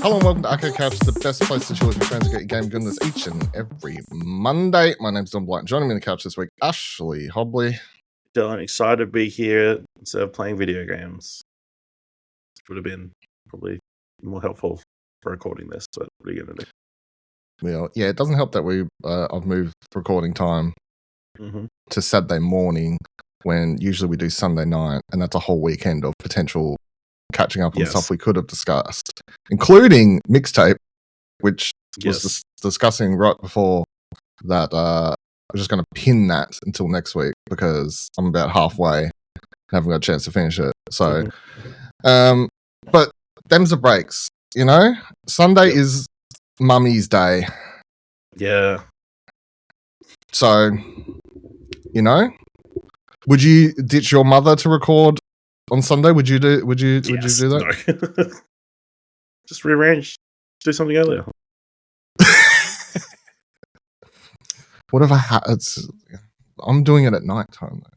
Hello and welcome to Arcade Couch, the best place to chill with your friends and get your game goodness each and every Monday. My name's Don Blight. Joining me on the couch this week, Ashley Hobley. Dylan, excited to be here instead of playing video games. Would have been probably more helpful for recording this, but what are you going to do? Well, yeah, it doesn't help that I've moved recording time to Saturday morning when usually we do Sunday night, and that's a whole weekend of potential catching up on stuff we could have discussed, including Mixtape, which was discussing right before that. I'm just going to pin that until next week because I'm about halfway and haven't got a chance to finish it. So, but them's the breaks, you know? Sunday is Mummy's Day. Yeah. So, you know, would you ditch your mother to record on Sunday? Would you do that? No. Just rearrange. Do something earlier. What if I'm doing it at night time though.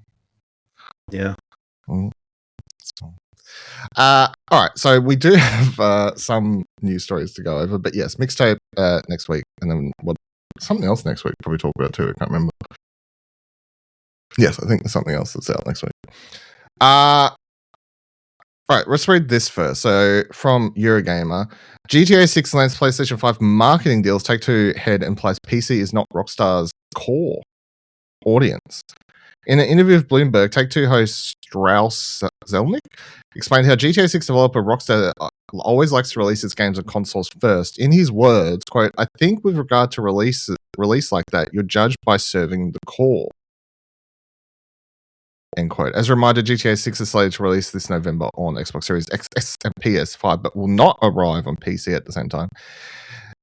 Yeah. All right, so we do have some news stories to go over, but yes, Mixtape next week, and then something else next week. Probably talk about too. I can't remember. Yes, I think there's something else that's out next week. All right, let's read this first. So, from Eurogamer, GTA 6 lands PlayStation 5 marketing deals. Take-Two head implies PC is not Rockstar's core audience. In an interview with Bloomberg, Take-Two host Strauss Zelnick explained how GTA 6 developer Rockstar always likes to release its games on consoles first. In his words, quote, "I think with regard to release like that, you're judged by serving the core." End quote. As a reminder, GTA 6 is slated to release this November on Xbox Series X and PS5, but will not arrive on PC at the same time.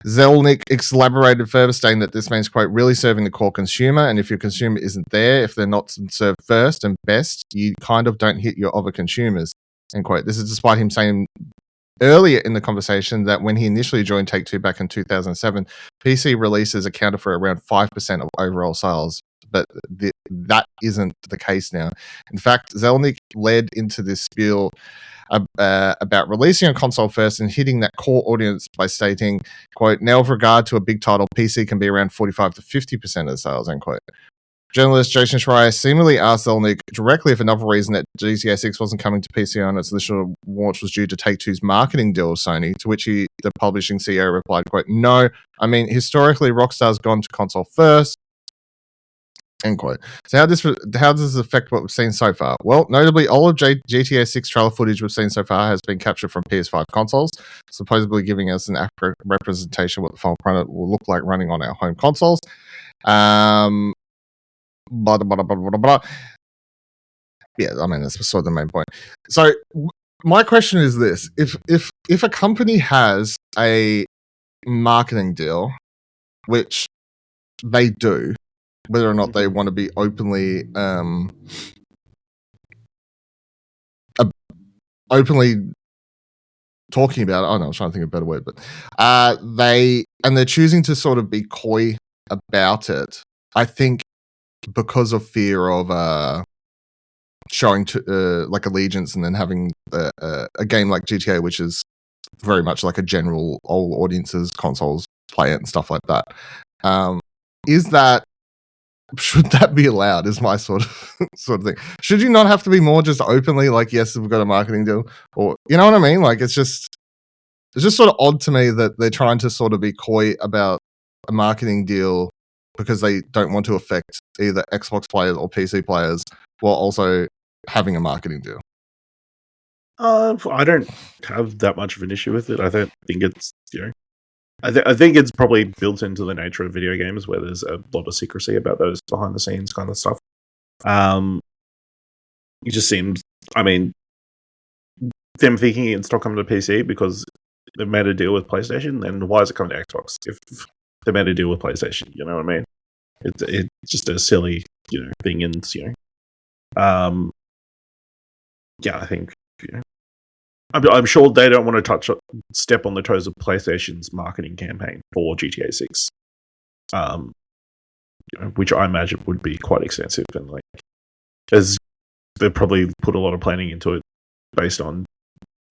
Zelnick elaborated further, stating that this means, quote, really serving the core consumer, and if your consumer isn't there, if they're not served first and best, you kind of don't hit your other consumers, end quote. This is despite him saying earlier in the conversation that when he initially joined Take-Two back in 2007, PC releases accounted for around 5% of overall sales. But that isn't the case now. In fact, Zelnick led into this spiel about releasing a console first and hitting that core audience by stating, quote, now with regard to a big title, PC can be around 45 to 50% of the sales, end quote. Journalist Jason Schreier seemingly asked Zelnick directly if another reason that GTA 6 wasn't coming to PC on its initial launch was due to Take-Two's marketing deal with Sony, to which the publishing CEO replied, quote, no, I mean, historically, Rockstar's gone to console first, end quote. So how does this affect what we've seen so far? Well, notably, all of GTA 6 trailer footage we've seen so far has been captured from PS5 consoles, supposedly giving us an accurate representation of what the final product will look like running on our home consoles. Yeah, I mean, that's sort of the main point. So my question is this. If a company has a marketing deal, which they do, whether or not they want to be openly talking about it. I don't know, I was trying to think of a better word, but they're choosing to sort of be coy about it, I think, because of fear of showing like allegiance and then having a game like GTA, which is very much like a general all audiences, consoles play it and stuff like that. Should that be allowed? Is my sort of thing. Should you not have to be more just openly like, yes, we've got a marketing deal, or you know what I mean? Like it's just sort of odd to me that they're trying to sort of be coy about a marketing deal because they don't want to affect either Xbox players or PC players while also having a marketing deal. I don't have that much of an issue with it. I don't think it's I think it's probably built into the nature of video games where there's a lot of secrecy about those behind the scenes kind of stuff. It just seems, I mean, them thinking it's not coming to PC because they made a deal with PlayStation, then why is it coming to Xbox if they made a deal with PlayStation? You know what I mean? It's just a silly, thing, and yeah, I think I'm sure they don't want to step on the toes of PlayStation's marketing campaign for GTA 6, which I imagine would be quite extensive, and as they probably put a lot of planning into it based on,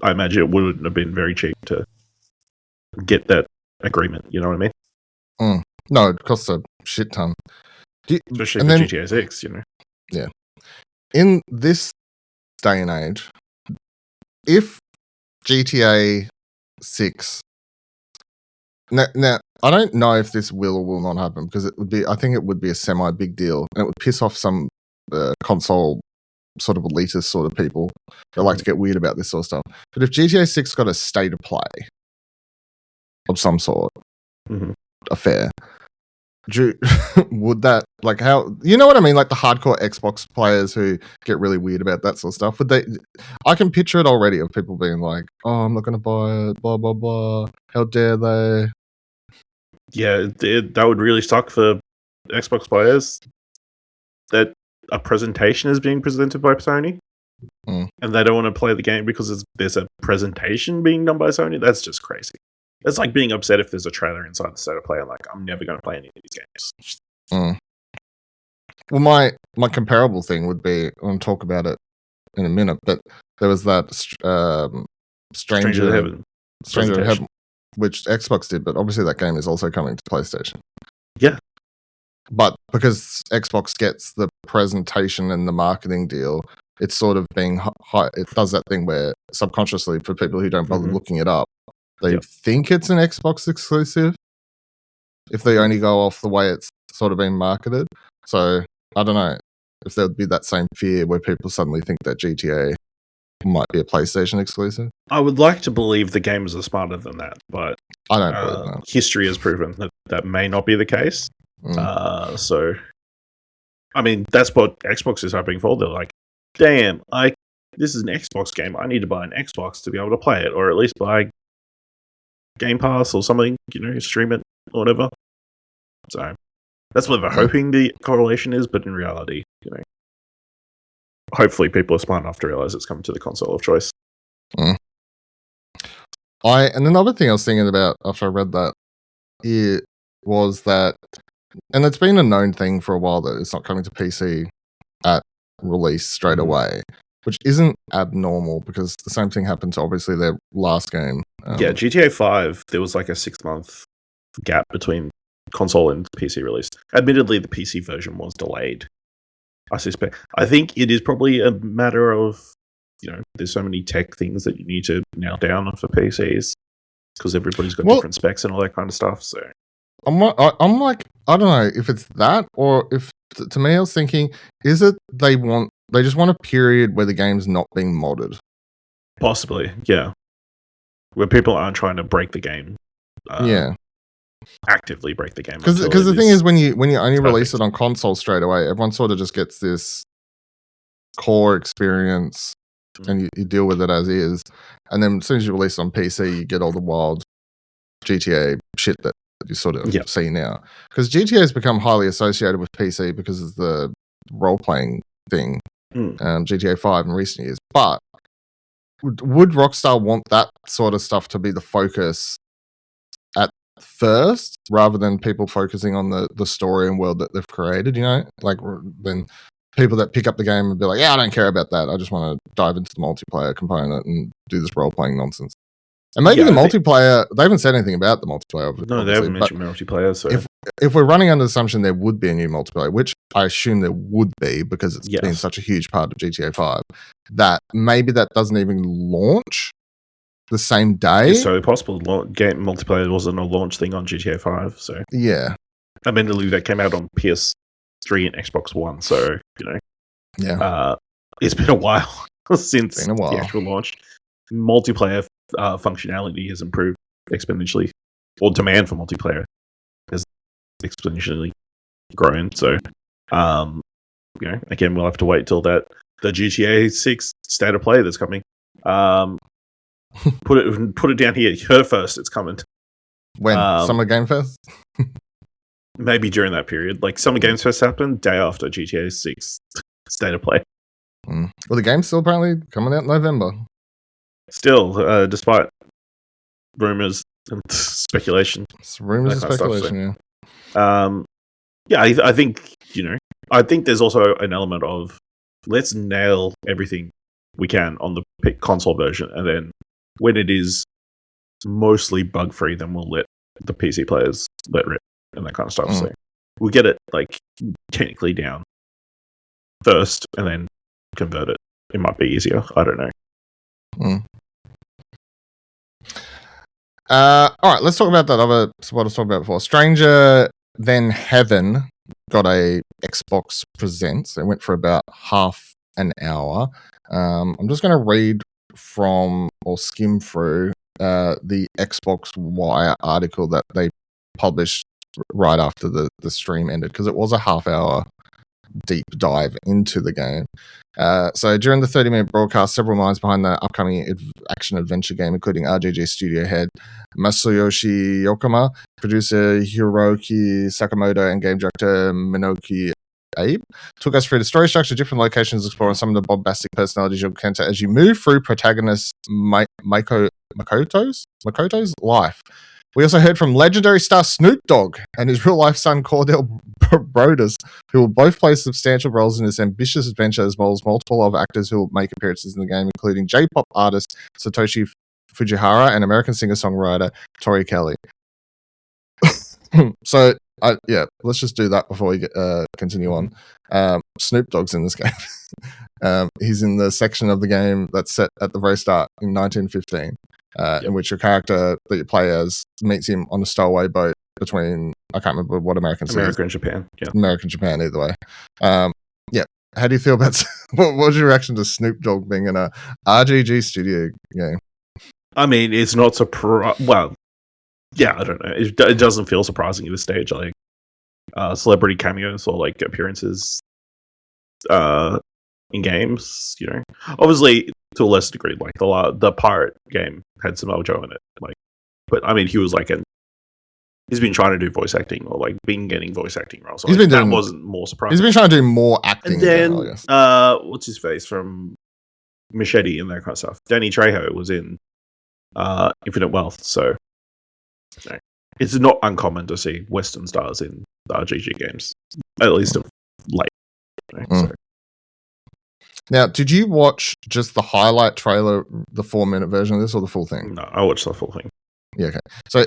I imagine it wouldn't have been very cheap to get that agreement. You know what I mean? No, it costs a shit ton. Especially for GTA 6, you know. Yeah. In this day and age, if GTA 6 now I don't know if this will or will not happen because I think it would be a semi big deal and it would piss off some console sort of elitist sort of people that like to get weird about this sort of stuff. But if GTA 6 got a state of play of some sort, affair, would that, like, how, you know what I mean, like the hardcore Xbox players who get really weird about that sort of stuff, would they, I can picture it already of people being like, oh, I'm not going to buy it, blah blah blah, how dare they. Yeah, that would really suck for Xbox players that a presentation is being presented by Sony and they don't want to play the game because there's a presentation being done by Sony. That's just crazy. It's like being upset if there's a trailer inside the state of play and like, I'm never going to play any of these games. Well, my comparable thing would be, I'll talk about it in a minute, but there was that Stranger of Heaven, which Xbox did, but obviously that game is also coming to PlayStation. Yeah. But because Xbox gets the presentation and the marketing deal, it's sort of being it does that thing where subconsciously, for people who don't bother looking it up, they think it's an Xbox exclusive if they only go off the way it's sort of been marketed. So I don't know if there would be that same fear where people suddenly think that GTA might be a PlayStation exclusive. I would like to believe the gamers are smarter than that, but I don't believe that. History has proven that may not be the case. So, I mean, that's what Xbox is hoping for. They're like, damn, this is an Xbox game. I need to buy an Xbox to be able to play it, or at least buy Game Pass or something, you know, stream it or whatever. So that's what they're hoping the correlation is, but in reality, you know, hopefully people are smart enough to realize it's coming to the console of choice. And another thing I was thinking about after I read that, it was that, and it's been a known thing for a while that it's not coming to PC at release straight away, which isn't abnormal because the same thing happened to obviously their last game. GTA 5, there was like a 6-month gap between console and PC release. Admittedly, the PC version was delayed. I suspect. I think it is probably a matter of, you know, there's so many tech things that you need to nail down for PCs because everybody's got different specs and all that kind of stuff. So I'm like, I don't know if it's that or if, to me, I was thinking, is it they just want a period where the game's not being modded? Possibly, yeah. Where people aren't trying to break the game. Actively break the game. Because the thing is, when you only release it on console straight away, everyone sort of just gets this core experience and you deal with it as is. And then as soon as you release it on PC, you get all the wild GTA shit that you sort of see now. Because GTA has become highly associated with PC because of the role-playing thing, GTA 5 in recent years. But would Rockstar want that sort of stuff to be the focus at first rather than people focusing on the story and world that they've created, you know? Like, then people that pick up the game and be like, yeah, I don't care about that. I just want to dive into the multiplayer component and do this role-playing nonsense. And maybe the multiplayer, they haven't said anything about the multiplayer. No, they haven't mentioned multiplayer. So if we're running under the assumption there would be a new multiplayer, which I assume there would be because it's been such a huge part of GTA 5, that maybe that doesn't even launch the same day. It's so possible. Game multiplayer wasn't a launch thing on GTA 5. So yeah, admittedly that came out on PS3 and Xbox One. So, you know, it's been a while since the actual launch. Multiplayer functionality has improved exponentially, or demand for multiplayer has exponentially grown. So, you know, again, we'll have to wait till the GTA 6 state of play that's coming. Put it down here. You heard it first. It's coming. When? Summer Game Fest? Maybe during that period. Like Summer Games Fest happened day after GTA 6 state of play. Well, the game's still apparently coming out in November. Still, despite rumors and speculation. It's rumors and speculation, I think, you know, I think there's also an element of let's nail everything we can on the console version, and then when it is mostly bug free, then we'll let the PC players let rip and that kind of stuff. So we'll get it like technically down first and then convert it. It might be easier. I don't know. All right, let's talk about that other. What I was talking about before. Stranger Than Heaven got a Xbox Presents. It went for about half an hour. I'm just going to read from or skim through the Xbox Wire article that they published right after the stream ended, because it was a half hour deep dive into the game. So during the 30-minute broadcast, several minds behind the upcoming action adventure game, including RGG studio head Masayoshi Yokoma, producer Hiroki Sakamoto, and game director Minoki Abe, took us through the story structure, different locations, exploring some of the bombastic personalities you'll encounter as you move through protagonist Makoto's life. We also heard from legendary star Snoop Dogg and his real-life son Cordell Brodus, who will both play substantial roles in this ambitious adventure, as well as multiple other actors who will make appearances in the game, including J-pop artist Satoshi Fujihara and American singer-songwriter Tori Kelly. So, let's just do that before we continue on. Snoop Dogg's in this game. He's in the section of the game that's set at the very start in 1915. In which your character that you play as meets him on a stowaway boat between, I can't remember what American and Japan. Yeah. American Japan, either way. How do you feel about what was your reaction to Snoop Dogg being in a RGG studio game? I mean, it's not surprising. Well, yeah, I don't know. It doesn't feel surprising at this stage. Like celebrity cameos or like appearances in games, you know. Obviously, to a lesser degree, like the pirate game had some Aljo in it. Like, but I mean, he was like he's been trying to do voice acting or like been getting voice acting roles. So he's like, been doing, that wasn't more surprising. He's been trying to do more acting. And then, I guess. What's his face from Machete and that kind of stuff. Danny Trejo was in Infinite Wealth, so you know, it's not uncommon to see Western stars in the RGG games, at least of late. You know, so. Now, did you watch just the highlight trailer, the 4-minute version of this, or the full thing? No, I watched the full thing. Yeah, okay. So,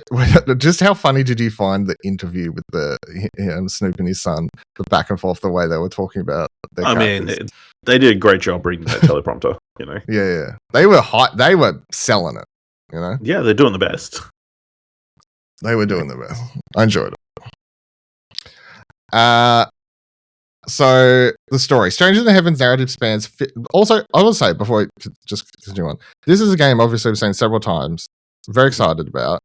just how funny did you find the interview with Snoop and his son, the back and forth, the way they were talking about their characters? Mean, they did a great job reading that teleprompter, you know? Yeah. They were selling it, you know? Yeah, they're doing the best. They were doing the best. I enjoyed it. So, the story. Stranger Than Heaven's narrative spans... Also, I will say, before we just continue on, this is a game, obviously, we've seen several times. Very excited about,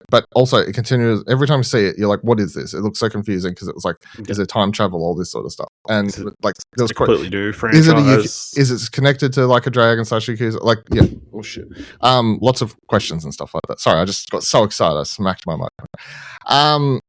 but also it continues every time you see it. You're like, "What is this?" It looks so confusing because it was like, "Is it time travel?" All this sort of stuff, and like there was completely new franchise. Is it connected to like a Dragon slash Yakuza? Like, yeah, oh shit. Lots of questions and stuff like that. Sorry, I just got so excited, I smacked my mic. All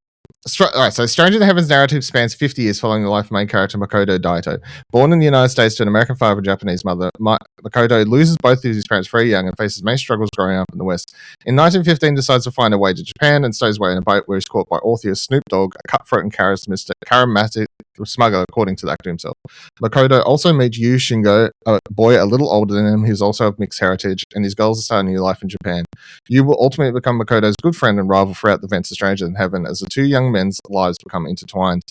right, so Stranger Than Heaven's narrative spans 50 years following the life of main character Makoto Daito. Born in the United States to an American father and Japanese mother, Makoto loses both of his parents very young and faces many struggles growing up in the West. In 1915, decides to find a way to Japan and stows away in a boat where he's caught by Orpheus Snoop Dogg, a cutthroat and charismatic smuggler, according to the actor himself. Makoto also meets Yu Shingo, a boy a little older than him who's also of mixed heritage, and his goal is to start a new life in Japan. Yu will ultimately become Makoto's good friend and rival throughout the events of Stranger Than Heaven as the two young men's lives become intertwined.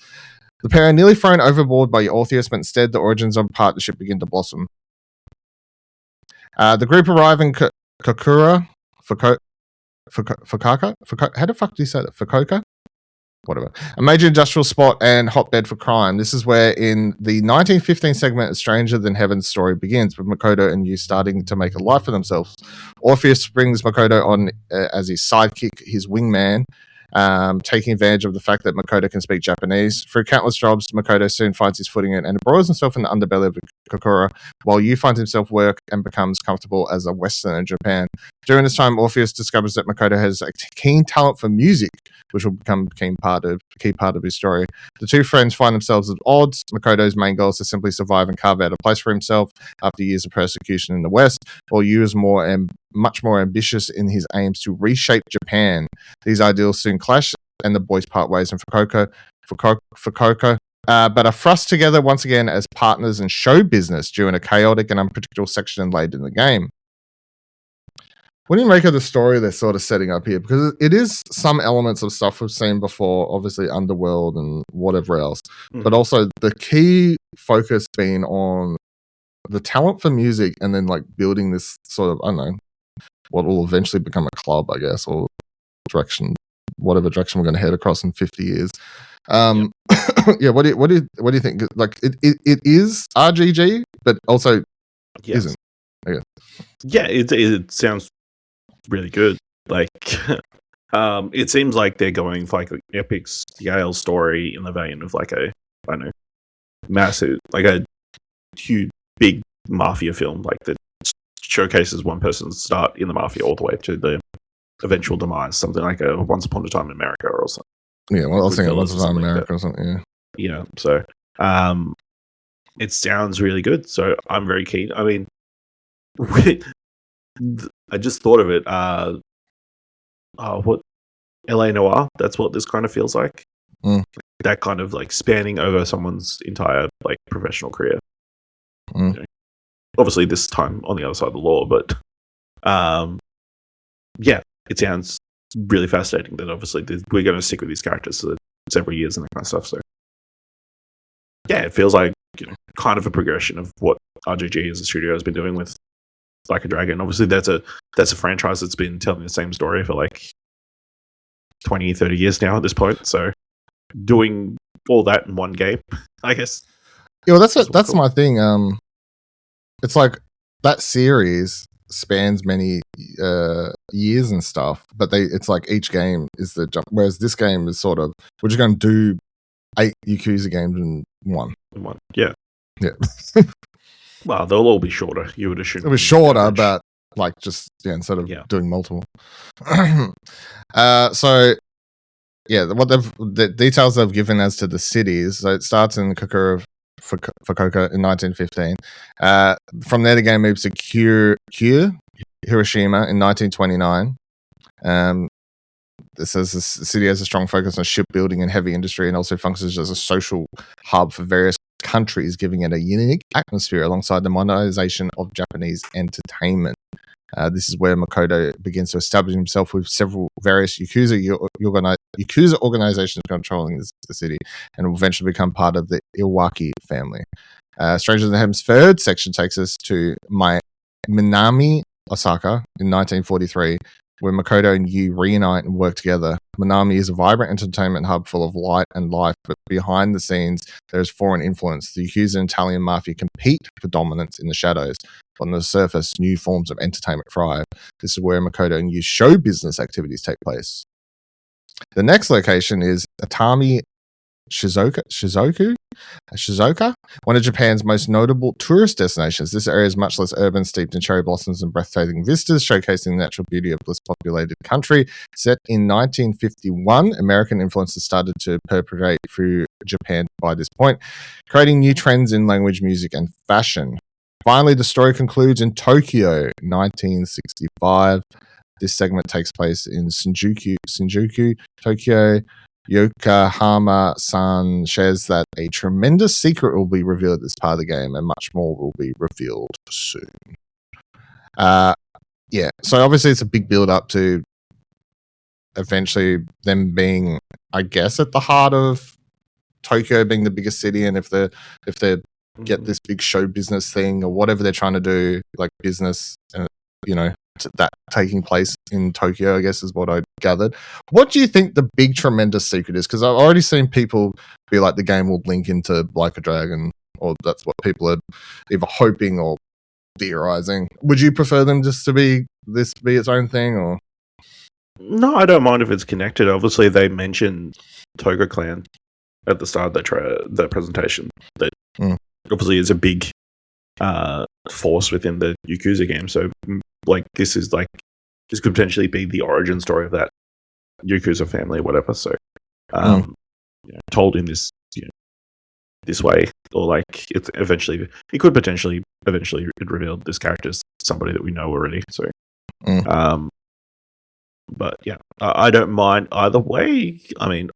The pair are nearly thrown overboard by Orpheus, but instead the origins of a partnership begin to blossom. The group arrive in Fukuoka? How the fuck do you say that? Fukuoka? Whatever. A major industrial spot and hotbed for crime. This is where in the 1915 segment of Stranger Than Heaven's story begins, with Makoto and Yu starting to make a life for themselves. Orpheus brings Makoto on as his sidekick, his wingman, taking advantage of the fact that Makoto can speak Japanese. Through countless jobs, Makoto soon finds his footing and embroils himself in the underbelly of Kokura, while Yu finds himself work and becomes comfortable as a Westerner in Japan. During this time, Orpheus discovers that Makoto has a keen talent for music, which will become a key part of his story. The two friends find themselves at odds. Makoto's main goal is to simply survive and carve out a place for himself after years of persecution in the West, while Yu is much more ambitious in his aims to reshape Japan. These ideals soon clash, and the boys part ways in Fukuoka, but are thrust together once again as partners in show business during a chaotic and unpredictable section later in the game. What do you make of the story they're sort of setting up here? Because it is some elements of stuff we've seen before, obviously Underworld and whatever else, but also the key focus being on the talent for music and then like building this sort of, I don't know, what will eventually become a club, I guess, or whatever direction we're going to head across in 50 years. Yeah, what do you think? Like it is RGG, but also isn't. I guess. Yeah, it sounds really good. Like, it seems like they're going for like an epic scale story in the vein of like I don't know, massive, like a huge, big mafia film, like that showcases one person's start in the mafia all the way to the eventual demise, something like a Once Upon a Time in America or something. Yeah, well, I was thinking Once Upon a Time in America or something. Yeah, so it sounds really good. So I'm very keen. I mean, I just thought of it. What LA Noire? That's what this kind of feels like. That kind of like spanning over someone's entire like professional career. You know, obviously, this time on the other side of the law, but yeah, it sounds really fascinating. That obviously we're going to stick with these characters for several years and that kind of stuff. So yeah, it feels like kind of a progression of what RGG as a studio has been doing with Like a Dragon. Obviously, that's a franchise that's been telling the same story for like 20, 30 years now at this point. So doing all that in one game, I guess. Yeah, well, that's cool. My thing. It's like that series spans many years and stuff, but it's like each game is the jump. Whereas this game is sort of, we're just going to do 8 Yakuza games in one. Yeah. Well, they'll all be shorter. You would assume it'll be shorter, but like just instead of doing multiple. So yeah, the details they've given as to the cities. So it starts in Fukuoka in 1915. From there, the game moves to Kure, Hiroshima in 1929. It says the city has a strong focus on shipbuilding and heavy industry, and also functions as a social hub for various countries, giving it a unique atmosphere alongside the modernization of Japanese entertainment. This is where Makoto begins to establish himself with various Yakuza organizations controlling the city, and will eventually become part of the Iwaki family. Stranger Than Heaven's third section takes us to Minami, Osaka in 1943, where Makoto and Yu reunite and work together. Minami is a vibrant entertainment hub full of light and life, but behind the scenes, there is foreign influence. The Yakuza and Italian mafia compete for dominance in the shadows. On the surface, new forms of entertainment thrive. This is where Makoto and Yu's show business activities take place. The next location is Atami Shizuoka, one of Japan's most notable tourist destinations. This area is much less urban, steeped in cherry blossoms and breathtaking vistas, showcasing the natural beauty of this populated country. Set in 1951, American influences started to perpetrate through Japan by this point, creating new trends in language, music, and fashion. Finally, the story concludes in Tokyo, 1965. This segment takes place in Shinjuku, Tokyo. Yokohama-san shares that a tremendous secret will be revealed at this part of the game, and much more will be revealed soon. Yeah, so obviously it's a big build-up to eventually them being, I guess, at the heart of Tokyo being the biggest city, and if they get this big show business thing or whatever they're trying to do, like business, that taking place in Tokyo, I guess is what I gathered. What do you think the big tremendous secret is? Because I've already seen people be like the game will link into Like a Dragon, or that's what people are either hoping or theorizing. Would you prefer them just to be its own thing, or? No, I don't mind if it's connected. Obviously, they mentioned Toga Clan at the start of that presentation. That obviously is a big force within the Yakuza game. So, like, this could potentially be the origin story of that Yakuza family, or whatever. So, told in this this way, or like it could potentially eventually reveal this character as somebody that we know already. So, but yeah, I don't mind either way. I mean,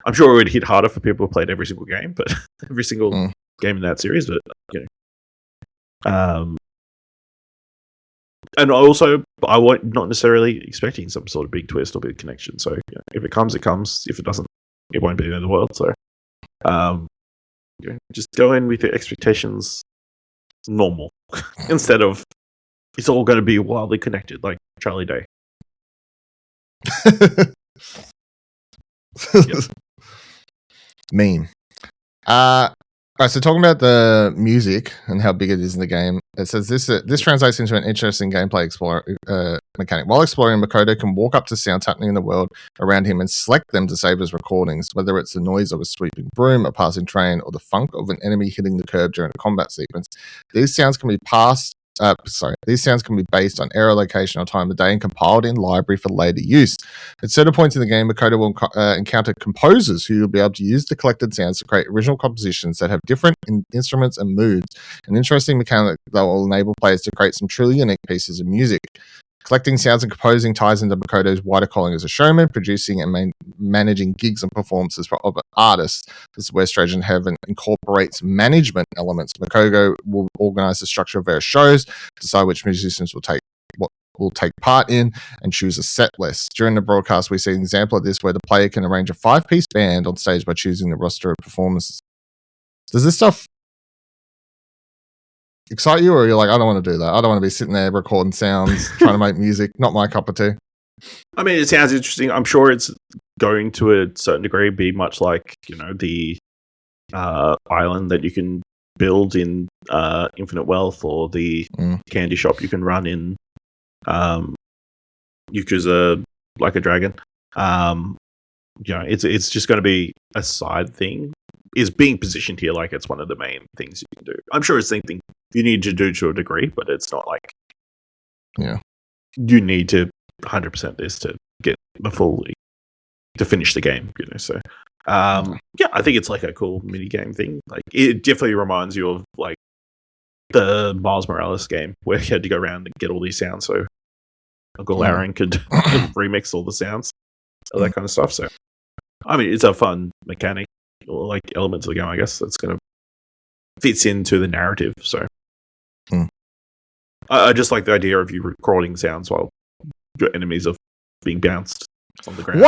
I'm sure it would hit harder for people who played every single game, but every single game in that series. But And also, I won't not necessarily expecting some sort of big twist or big connection. So if it comes, it comes. If it doesn't, it won't be the end of the world. So just go in with your expectations normal instead of it's all going to be wildly connected like Charlie Day. Meme. Right, so talking about the music and how big it is in the game, it says this translates into an interesting gameplay mechanic. While exploring, Makoto can walk up to sounds happening in the world around him and select them to save as recordings, whether it's the noise of a sweeping broom, a passing train, or the funk of an enemy hitting the curb during a combat sequence. These sounds can be based on era, location, or time of day and compiled in library for later use. At certain points in the game, Makoto will encounter composers who will be able to use the collected sounds to create original compositions that have different instruments and moods. An interesting mechanic that will enable players to create some truly unique pieces of music. Collecting sounds and composing ties into Makoto's wider calling as a showman, producing and managing gigs and performances for other artists. This is where Strange in Heaven incorporates management elements. Makoto will organize the structure of various shows, decide which musicians will take part in, and choose a set list. During the broadcast, we see an example of this where the player can arrange a 5-piece band on stage by choosing the roster of performances. Does this stuff excite you, or you're like, I don't want to do that? I don't want to be sitting there recording sounds, trying to make music. Not my cup of tea. I mean, it sounds interesting. I'm sure it's going to a certain degree be much like, the island that you can build in Infinite Wealth, or the candy shop you can run in Yakuza Like a Dragon. It's just going to be a side thing. Is being positioned here like it's one of the main things you can do. I'm sure it's something you need to do to a degree, but it's not like you need to 100% this to get to finish the game. So I think it's like a cool mini game thing. Like it definitely reminds you of like the Miles Morales game where you had to go around and get all these sounds, so Uncle Aaron could remix all the sounds, all that kind of stuff. So I mean, it's a fun mechanic, or like elements of the game, I guess, that's going to fits into the narrative. So I just like the idea of you recording sounds while your enemies are being bounced on the ground.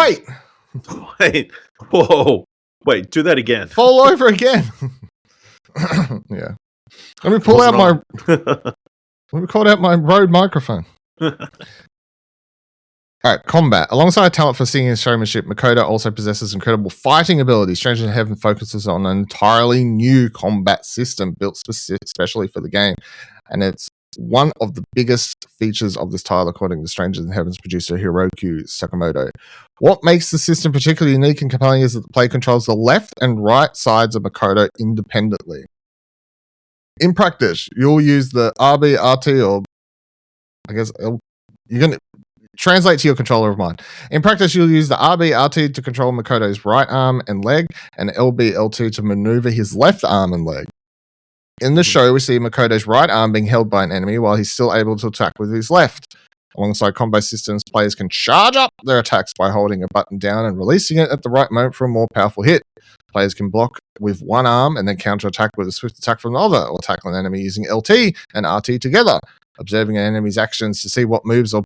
Wait, whoa, wait, do that again. Fall over again. Yeah. Let me pull out my Rode microphone. All right, combat. Alongside talent for singing and showmanship, Makoto also possesses incredible fighting ability. Strange in Heaven focuses on an entirely new combat system built especially for the game, and it's one of the biggest features of this title, according to Stranger Than Heaven's producer Hiroki Sakamoto. What makes the system particularly unique and compelling is that the player controls the left and right sides of Makoto independently. In practice, you'll use the RB, RT, or I guess you're going to translate to your controller of mine. In practice, you'll use the RB, RT to control Makoto's right arm and leg, and LB, LT to maneuver his left arm and leg. In the show, we see Makoto's right arm being held by an enemy while he's still able to attack with his left. Alongside combo systems, players can charge up their attacks by holding a button down and releasing it at the right moment for a more powerful hit. Players can block with one arm and then counter-attack with a swift attack from the other, or tackle an enemy using LT and RT together. Observing an enemy's actions to see what moves or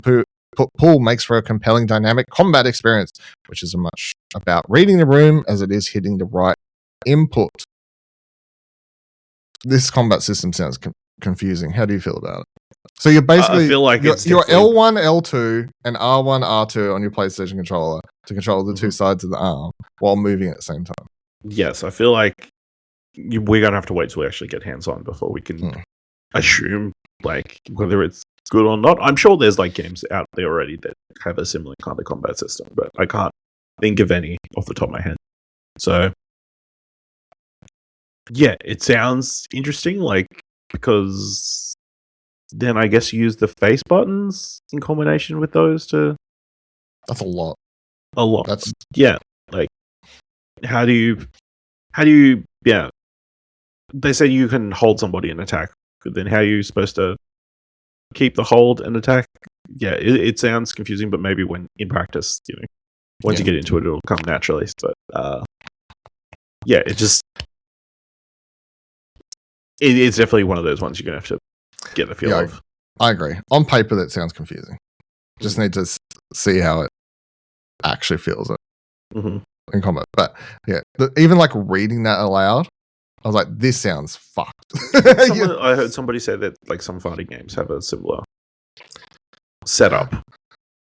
pull makes for a compelling dynamic combat experience, which is as much about reading the room as it is hitting the right input. This combat system sounds confusing. How do you feel about it? So you're basically I feel like you're L1, L2, and R1, R2 on your PlayStation controller to control the two sides of the arm while moving at the same time. Yes, I feel like we're gonna have to wait till we actually get hands-on before we can assume like whether it's good or not. I'm sure there's like games out there already that have a similar kind of combat system, but I can't think of any off the top of my head. So yeah, it sounds interesting, like, because then I guess you use the face buttons in combination with those to... That's a lot. That's... Yeah, like, how do you... Yeah. They say you can hold somebody and attack, but then how are you supposed to keep the hold and attack? Yeah, it sounds confusing, but maybe when in practice, once you get into it, it'll come naturally. But yeah, it just... It's definitely one of those ones you're going to have to get the feel of. I agree. On paper, that sounds confusing. Just need to see how it actually feels in combat. But yeah, even like reading that aloud, I was like, this sounds fucked. I heard somebody say that like some fighting games have a similar setup.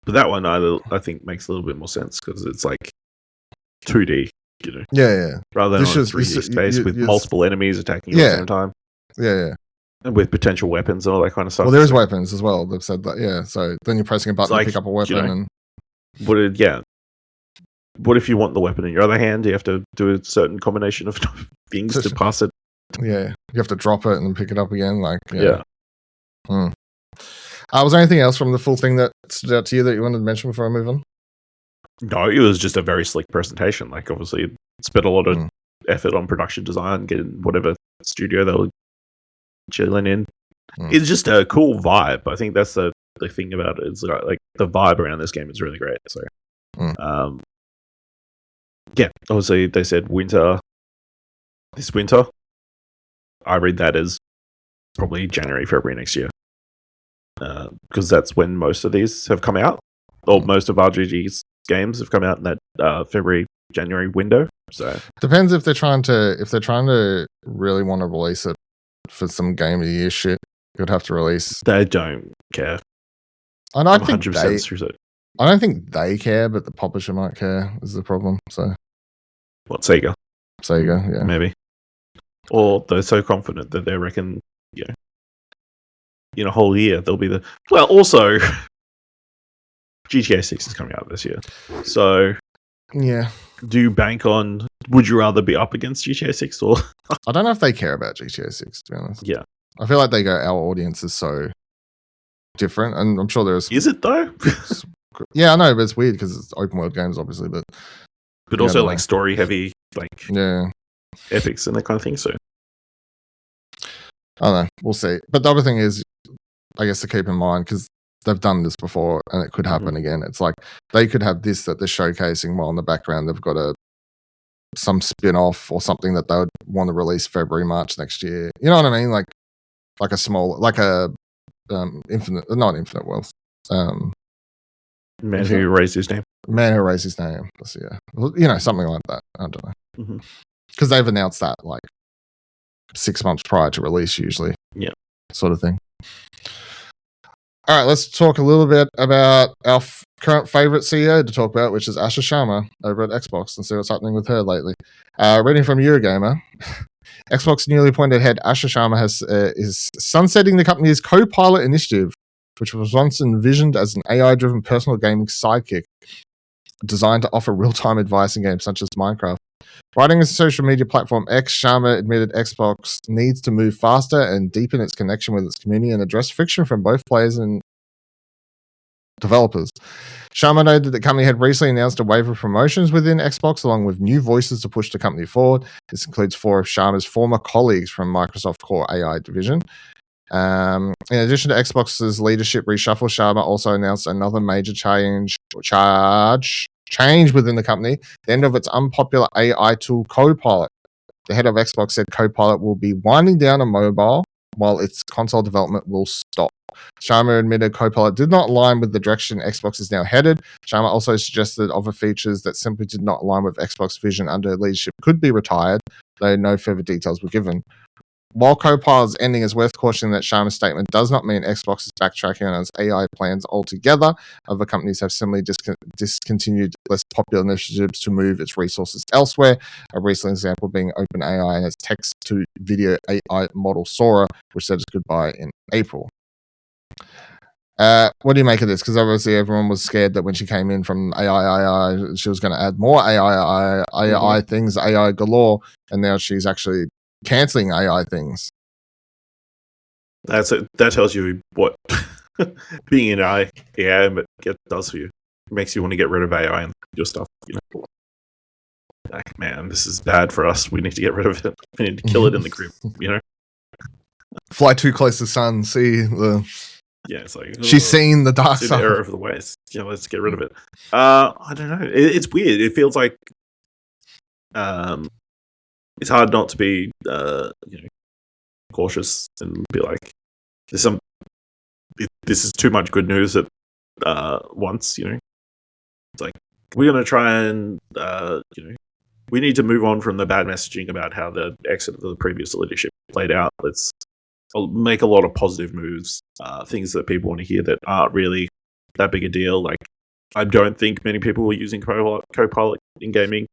But that one I think makes a little bit more sense because it's like 2D, you know. Yeah. Rather than on a 3D space with multiple enemies attacking you at the same time. Yeah. And with potential weapons and all that kind of stuff. Well, there is weapons as well. They've said that, yeah. So then you're pressing a button to pick up a weapon. And what if you want the weapon in your other hand? You have to do a certain combination of things to pass it. Yeah. You have to drop it and then pick it up again. Like, yeah. Was there anything else from the full thing that stood out to you that you wanted to mention before I move on? No, it was just a very slick presentation. Like, obviously, spent a lot of effort on production design, getting whatever studio they were chilling in. It's just a cool vibe. I think that's the thing about it. It's like the vibe around this game is really great. So, obviously they said this winter. I read that as probably January, February next year. Because that's when most of these have come out. Or most of RGG's games have come out in that February, January window. So depends if they're trying to really want to release it for some game of the year shit. You'd have to release. They don't care. And I think I don't think they care, but the publisher might care is the problem. So what, Sega? Sega, yeah. Maybe. Or they're so confident that they reckon, in a whole year they'll be also GTA 6 is coming out this year. So yeah. Do you bank on would you rather be up against GTA 6 or I don't know if they care about GTA 6, to be honest. Yeah. I feel like they go, our audience is so different, and I'm sure there's... Is it, though? Yeah, I know, but it's weird because it's open world games, obviously, but also, like, story-heavy, like, yeah, epics and that kind of thing, so... I don't know, we'll see. But the other thing is, I guess to keep in mind, because they've done this before, and it could happen again, it's like, they could have this that they're showcasing while in the background they've got some spin-off or something that they would want to release February, March next year. You know what I mean? Like a small, like a not Infinite Wealth. Man Who Raised His Name. Man Who Raised His Name. Yeah. Something like that. I don't know. Because they've announced that like 6 months prior to release usually. Yeah. Sort of thing. All right, let's talk a little bit about our current favorite CEO to talk about, which is Asha Sharma over at Xbox, and see what's happening with her lately. Reading from Eurogamer, Xbox newly appointed head Asha Sharma is sunsetting the company's co-pilot initiative, which was once envisioned as an AI-driven personal gaming sidekick designed to offer real-time advice in games such as Minecraft. Writing as a social media platform X, Sharma admitted Xbox needs to move faster and deepen its connection with its community and address friction from both players and developers. Sharma noted that the company had recently announced a wave of promotions within Xbox, along with new voices to push the company forward. This includes 4 of Sharma's former colleagues from Microsoft Core AI division. In addition to Xbox's leadership reshuffle, Sharma also announced another major change within the company, the end of its unpopular AI tool Copilot. The head of Xbox said Copilot will be winding down on mobile while its console development will stop. Sharma admitted Copilot did not align with the direction Xbox is now headed. Sharma also suggested other features that simply did not align with Xbox vision under leadership could be retired, though no further details were given. While Copilot's ending is worth cautioning that Sharma's statement does not mean Xbox is backtracking on its AI plans altogether. Other companies have similarly discontinued less popular initiatives to move its resources elsewhere. A recent example being OpenAI and its text-to-video AI model Sora, which said its goodbye in April. What do you make of this? Because obviously everyone was scared that when she came in from AI, she was going to add more AI things, AI galore, and now she's actually cancelling AI things. That tells you what being an AI does for you. It makes you want to get rid of AI and your stuff. You know, like, man, this is bad for us. We need to get rid of it. We need to kill it in the group. You know, fly too close to the sun. See the. Yeah, it's like she's seen the dark side. The error of the ways. Yeah, let's get rid of it. I don't know. It's weird. It feels like it's hard not to be cautious and be like, there's some this is too much good news at once. It's like we're going to try and we need to move on from the bad messaging about how the exit of the previous leadership played out. Let's make a lot of positive moves, things that people want to hear that aren't really that big a deal. Like, I don't think many people were using Copilot in gaming.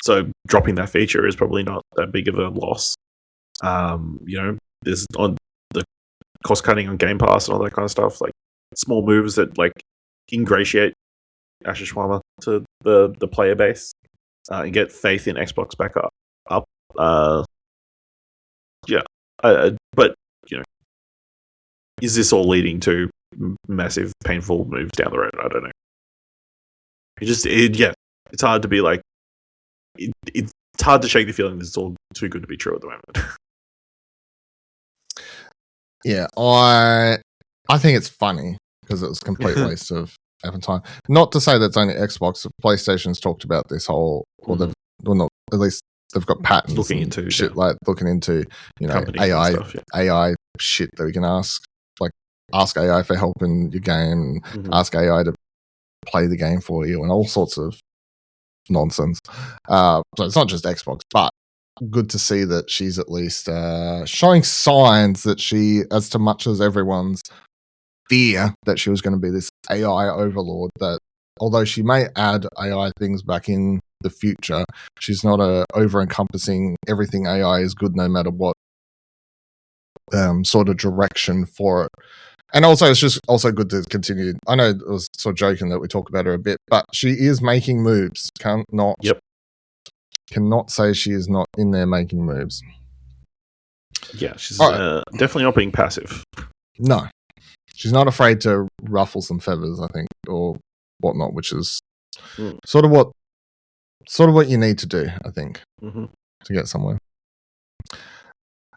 So dropping that feature is probably not that big of a loss. There's on the cost cutting on Game Pass and all that kind of stuff. Like small moves that like ingratiate Ashish Sharma to the player base and get faith in Xbox back up. But is this all leading to massive, painful moves down the road? I don't know. It's hard to be like. It's hard to shake the feeling that it's all too good to be true at the moment. Yeah, I think it's funny because it was a complete waste of effort time. Not to say that's only Xbox. PlayStation's talked about this whole, or not at least they've got patents looking into shit, like looking into AI stuff, AI shit that we can ask AI for help in your game, ask AI to play the game for you, and all sorts of nonsense. So it's not just Xbox, but good to see that she's at least showing signs that she, as to much as everyone's fear that she was going to be this AI overlord, that although she may add AI things back in the future, she's not over-encompassing everything AI is good no matter what sort of direction for it. And also, it's just also good to continue. I know it was sort of joking that we talk about her a bit, but she is making moves. Cannot say she is not in there making moves. Yeah, she's definitely not being passive. No, she's not afraid to ruffle some feathers, I think, or whatnot, which is sort of what you need to do, I think, to get somewhere.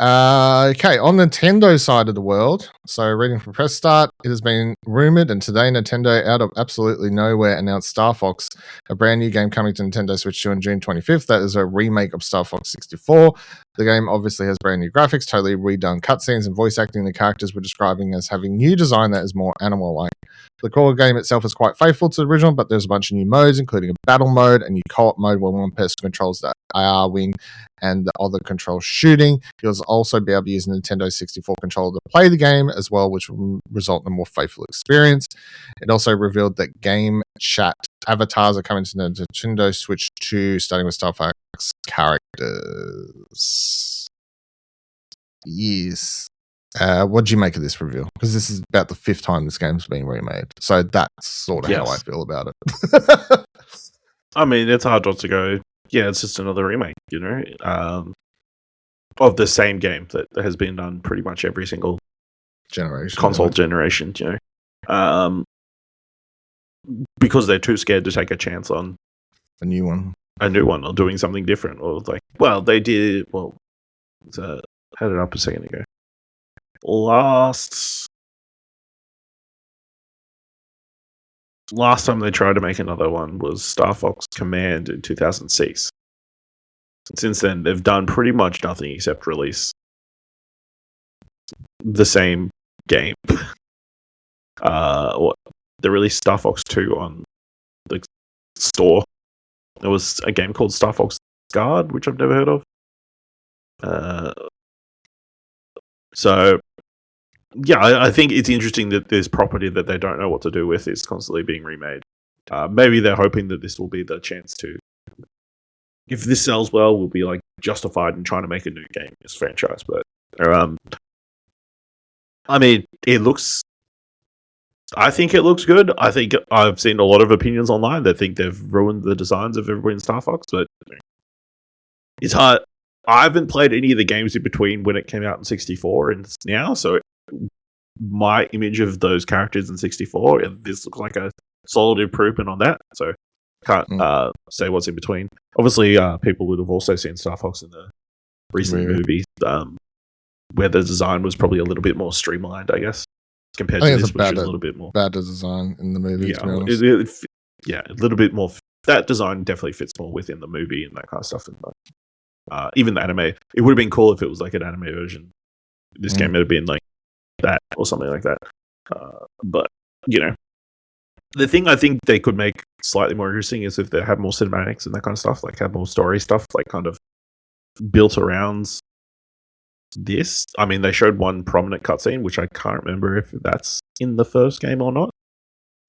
Okay, on Nintendo side of the world, so reading from Press Start, it has been rumored, and today Nintendo, out of absolutely nowhere, announced Star Fox, a brand new game coming to Nintendo Switch 2 on June 25th. That is a remake of Star Fox 64. The game obviously has brand new graphics, totally redone cutscenes, and voice acting. The characters were describing as having new design that is more animal-like. The core game itself is quite faithful to the original, but there's a bunch of new modes, including a battle mode, a new co-op mode where one person controls the AR wing and the other controls shooting. You'll also be able to use a Nintendo 64 controller to play the game as well, which will result in a more faithful experience. It also revealed that game chat avatars are coming to the Nintendo Switch 2, starting with Star Fox characters. Yes. What do you make of this reveal? Because this is about the 5th time this game's been remade. So that's sort of how I feel about it. I mean, it's hard not to go, yeah, it's just another remake, of the same game that has been done pretty much every single console generation, because they're too scared to take a chance on a new one or doing something different, or like, well, they did, had it up a second ago. Last time they tried to make another one was Star Fox Command in 2006. Since then, they've done pretty much nothing except release the same game. They released Star Fox 2 on the store. There was a game called Star Fox Guard, which I've never heard of. So, yeah, I think it's interesting that this property that they don't know what to do with is constantly being remade. Maybe they're hoping that this will be the chance to, if this sells well, we'll be like justified in trying to make a new game in this franchise. But I mean, I think it looks good. I think I've seen a lot of opinions online that think they've ruined the designs of everybody in Star Fox, but it's hard. I haven't played any of the games in between when it came out in 64 and now, so my image of those characters in 64, this looks like a solid improvement on that. So can't say what's in between. Obviously, people would have also seen Star Fox in the recent movie, where the design was probably a little bit more streamlined, I guess, compared to this, which is a little bit more better design in the movie. Yeah, to be honest. A little bit more. That design definitely fits more within the movie and that kind of stuff. And even the anime, it would have been cool if it was like an anime version. This game would have been like that or something like that. But the thing I think they could make slightly more interesting is if they have more cinematics and that kind of stuff, like have more story stuff, like kind of built around this. I mean, they showed one prominent cutscene, which I can't remember if that's in the first game or not.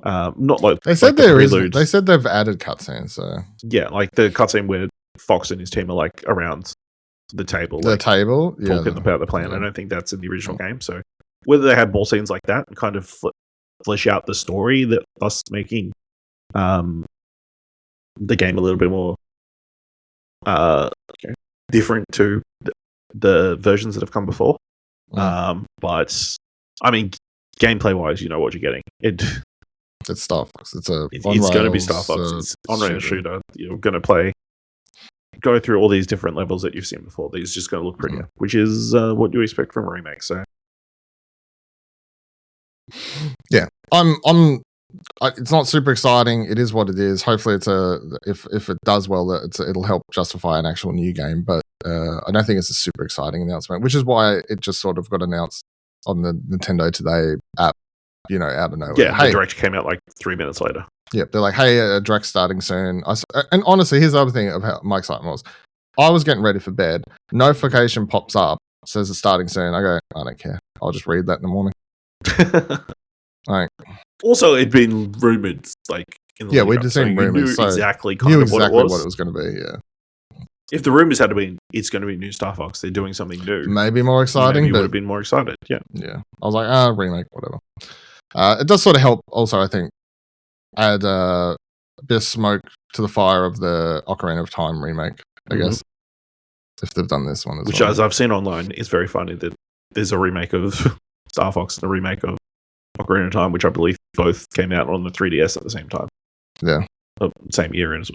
Not like they said like the there is. prelude. They said they've added cutscenes. So yeah, like the cutscene where Fox and his team are like around the table, the like, table, talking about the plan. I don't think that's in the original game. So whether they had more scenes like that and kind of flesh out the story, that thus making the game a little bit more different to the versions that have come before. But I mean, gameplay wise, you know what you're getting. It's Star Fox. It's going to be Star Fox. It's on-rail shooter. You're going to go through all these different levels that you've seen before. These just going to look prettier, which is what you expect from a remake. So, yeah, it's not super exciting. It is what it is. Hopefully, if it does well, it'll help justify an actual new game. But I don't think it's a super exciting announcement, which is why it just sort of got announced on the Nintendo Today app. Out of nowhere. Yeah, the Direct came out like 3 minutes later. Yeah, they're like, hey, a Direct starting soon. And honestly, here's the other thing of how my excitement was. I was getting ready for bed. Notification pops up, says it's starting soon. I go, I don't care. I'll just read that in the morning. Like, also, it'd been rumored, like, in the we'd just seen rumors. Knew exactly what it was going to be, yeah. If the rumors had been, it's going to be new Star Fox, they're doing something new. Maybe more exciting. Maybe you would have been more excited, yeah. Yeah. I was like, remake, whatever. It does sort of help also, I think, add a bit of smoke to the fire of the Ocarina of Time remake, I guess, if they've done this one as well. Which, as I've seen online, is very funny that there's a remake of Star Fox and a remake of Ocarina of Time, which I believe both came out on the 3DS at the same time. Yeah. Same year as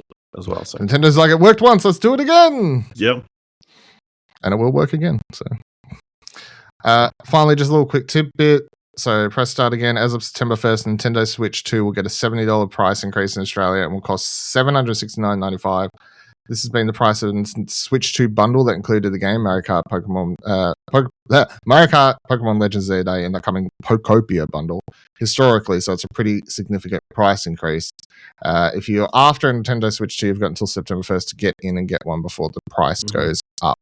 well. So Nintendo's like, it worked once, let's do it again! Yeah. And it will work again, so... finally, just a little quick tidbit. So press start again. As of September 1st, Nintendo Switch 2 will get a $70 price increase in Australia and will cost $769.95. This has been the price of the Switch 2 bundle that included the game Mario Kart, Pokemon Legends of the Day, and the coming Pokopia bundle historically. So it's a pretty significant price increase. If you're after a Nintendo Switch 2, you've got until September 1st to get in and get one before the price goes up.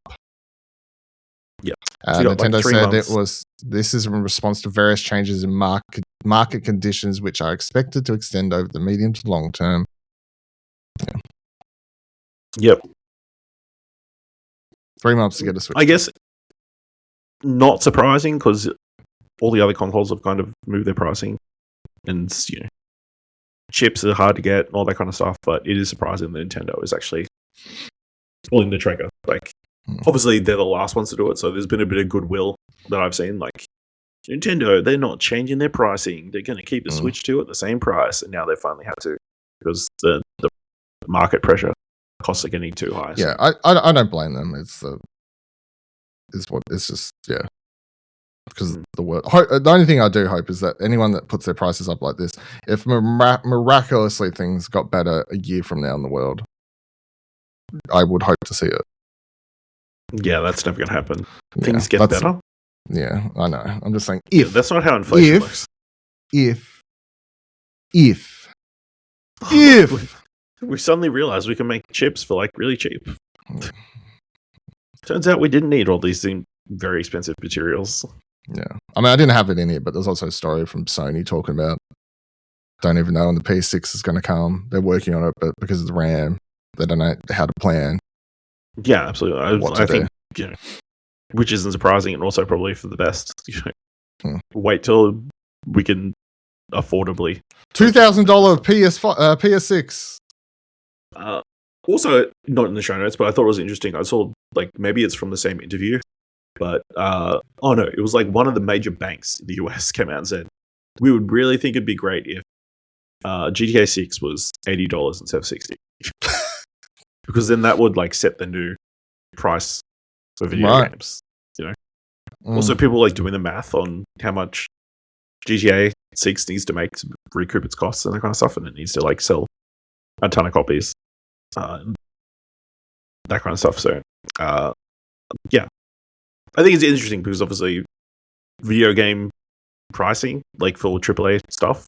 Yeah, Nintendo said this is in response to various changes in market conditions, which are expected to extend over the medium to long term. Yeah. Yep. 3 months to get a Switch. I guess not surprising because all the other consoles have kind of moved their pricing, and chips are hard to get and all that kind of stuff. But it is surprising that Nintendo is actually pulling the trigger. Like, obviously, they're the last ones to do it, so there's been a bit of goodwill that I've seen. Like, Nintendo, they're not changing their pricing. They're going to keep the Switch 2 at the same price, and now they finally had to because the market pressure, costs are getting too high. Yeah, I don't blame them. It's just because the word. The only thing I do hope is that anyone that puts their prices up like this, if miraculously things got better a year from now in the world, I would hope to see it. Yeah, that's never going to happen. Things get better. Yeah, I know. I'm just saying, that's not how inflation works. If we suddenly realized we can make chips for like really cheap. Turns out we didn't need all these very expensive materials. Yeah, I mean, I didn't have it in here, but there's also a story from Sony talking about don't even know when the PS6 is going to come. They're working on it, but because of the RAM, they don't know how to plan. Yeah, absolutely. I think which isn't surprising, and also probably for the best. Wait till we can affordably $2,000 PS6. Also, not in the show notes, but I thought it was interesting. I saw maybe it's from the same interview, but it was like one of the major banks in the US came out and said we would really think it'd be great if GTA 6 was $80 instead of $60, because then that would set the new price for video games. Also, people doing the math on how much GTA 6 needs to make to recoup its costs and that kind of stuff, and it needs to sell a ton of copies, that kind of stuff. So, I think it's interesting because obviously video game pricing, like for AAA stuff,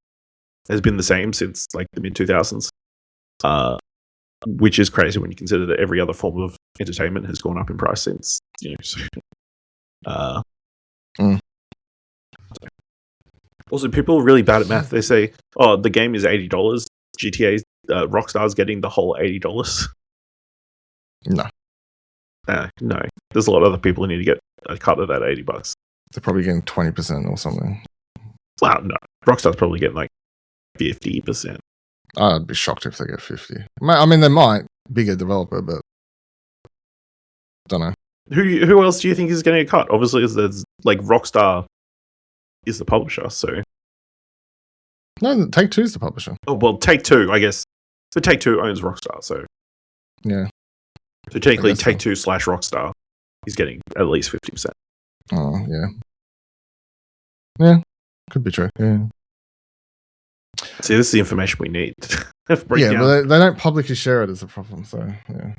has been the same since like the mid 2000s, which is crazy when you consider that every other form of entertainment has gone up in price since. Also, people are really bad at math. They say, "Oh, the game is $80. GTA, Rockstar's getting the whole $80." No. No. There's a lot of other people who need to get a cut of that $80. They're probably getting 20% or something. Well, no. Rockstar's probably getting like 50%. I'd be shocked if they get 50. I mean, they might. Bigger developer, but don't know. Who else do you think is getting a cut? Obviously, there's like Rockstar is the publisher, so. No, Take-Two is the publisher. Oh, well, Take-Two, I guess. So Take-Two owns Rockstar, so. Yeah. So technically, Take-Two / Rockstar is getting at least 50%. Oh, yeah. Yeah, could be true, yeah. See, this is the information we need. Yeah, but they don't publicly share it as a problem, so, yeah.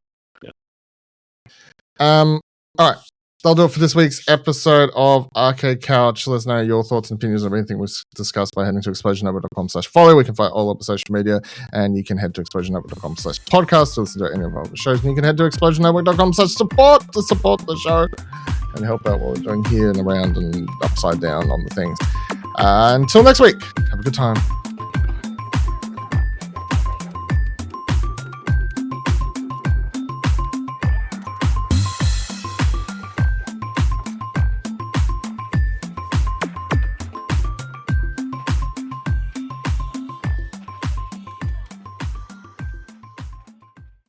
All right. That'll do it for this week's episode of Arcade Couch. Let us know your thoughts and opinions on anything was discussed by heading to explosionnetwork.com/follow. We can find all of the social media, and you can head to explosionnetwork.com/podcast to listen to any of our shows. And you can head to explosionnetwork.com/support to support the show and help out what we're doing here and around and upside down on the things. Until next week, have a good time.